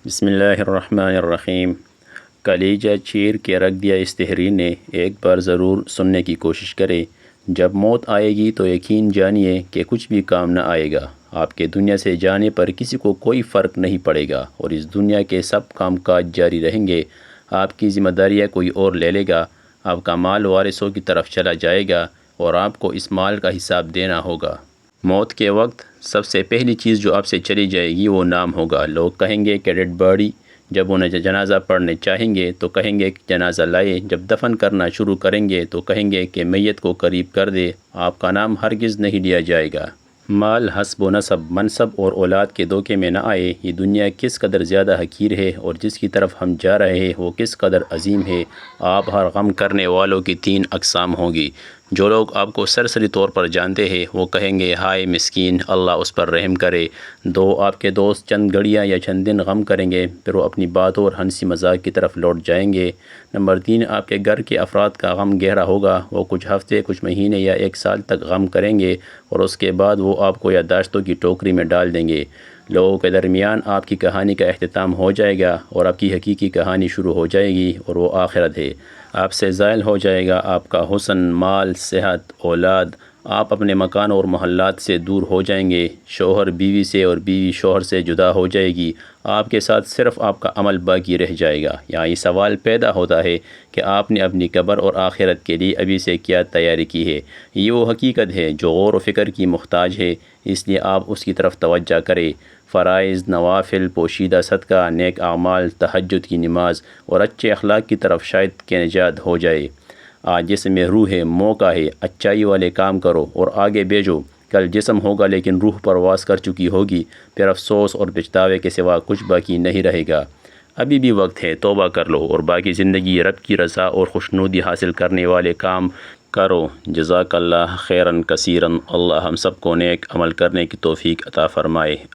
بسم اللہ الرحمن الرحیم۔ کلیجہ چیر کے رکھ دیا اس تحریر نے، ایک بار ضرور سننے کی کوشش کرے۔ جب موت آئے گی تو یقین جانیے کہ کچھ بھی کام نہ آئے گا۔ آپ کے دنیا سے جانے پر کسی کو کوئی فرق نہیں پڑے گا اور اس دنیا کے سب کام کاج جاری رہیں گے۔ آپ کی ذمہ داریاں کوئی اور لے لے گا۔ آپ کا مال وارثوں کی طرف چلا جائے گا اور آپ کو اس مال کا حساب دینا ہوگا۔ موت کے وقت سب سے پہلی چیز جو آپ سے چلی جائے گی وہ نام ہوگا۔ لوگ کہیں گے کہ ڈیڈ باڈی، جب انہیں جنازہ پڑھنے چاہیں گے تو کہیں گے کہ جنازہ لائے، جب دفن کرنا شروع کریں گے تو کہیں گے کہ میت کو قریب کر دے۔ آپ کا نام ہرگز نہیں لیا جائے گا۔ مال، حسب و نسب، منصب اور اولاد کے دھوکے میں نہ آئے۔ یہ دنیا کس قدر زیادہ حقیر ہے اور جس کی طرف ہم جا رہے ہیں وہ کس قدر عظیم ہے۔ آپ ہر غم کرنے والوں کی 3 اقسام ہوں گی۔ جو لوگ آپ کو سرسری طور پر جانتے ہیں وہ کہیں گے ہائے مسکین، اللہ اس پر رحم کرے۔ 2، آپ کے دوست چند گھڑیاں یا چند دن غم کریں گے، پھر وہ اپنی باتوں اور ہنسی مذاق کی طرف لوٹ جائیں گے۔ نمبر 3، آپ کے گھر کے افراد کا غم گہرا ہوگا۔ وہ کچھ ہفتے، کچھ مہینے یا 1 سال تک غم کریں گے اور اس کے بعد وہ آپ کو یادداشتوں کی ٹوکری میں ڈال دیں گے۔ لوگوں کے درمیان آپ کی کہانی کا اختتام ہو جائے گا اور آپ کی حقیقی کہانی شروع ہو جائے گی اور وہ آخرت ہے۔ آپ سے زائل ہو جائے گا آپ کا حسن، مال، صحت، اولاد۔ آپ اپنے مکان اور محلات سے دور ہو جائیں گے۔ شوہر بیوی سے اور بیوی شوہر سے جدا ہو جائے گی۔ آپ کے ساتھ صرف آپ کا عمل باقی رہ جائے گا۔ یہاں یہ سوال پیدا ہوتا ہے کہ آپ نے اپنی قبر اور آخرت کے لیے ابھی سے کیا تیاری کی ہے۔ یہ وہ حقیقت ہے جو غور و فکر کی محتاج ہے، اس لیے آپ اس کی طرف توجہ کریں۔ فرائض، نوافل، پوشیدہ صدقہ، نیک اعمال، تہجد کی نماز اور اچھے اخلاق کی طرف شاید کہ نجات ہو جائے۔ آج جسم میں روح ہے، موقع ہے، اچائی والے کام کرو اور آگے بھیجو۔ کل جسم ہوگا لیکن روح پرواز کر چکی ہوگی، پھر افسوس اور پچھتاوے کے سوا کچھ باقی نہیں رہے گا۔ ابھی بھی وقت ہے، توبہ کر لو اور باقی زندگی رب کی رضا اور خوشنودی حاصل کرنے والے کام کرو۔ جزاک اللہ خیراً کثیراً۔ اللہ ہم سب کو نیک عمل کرنے کی توفیق عطا فرمائے۔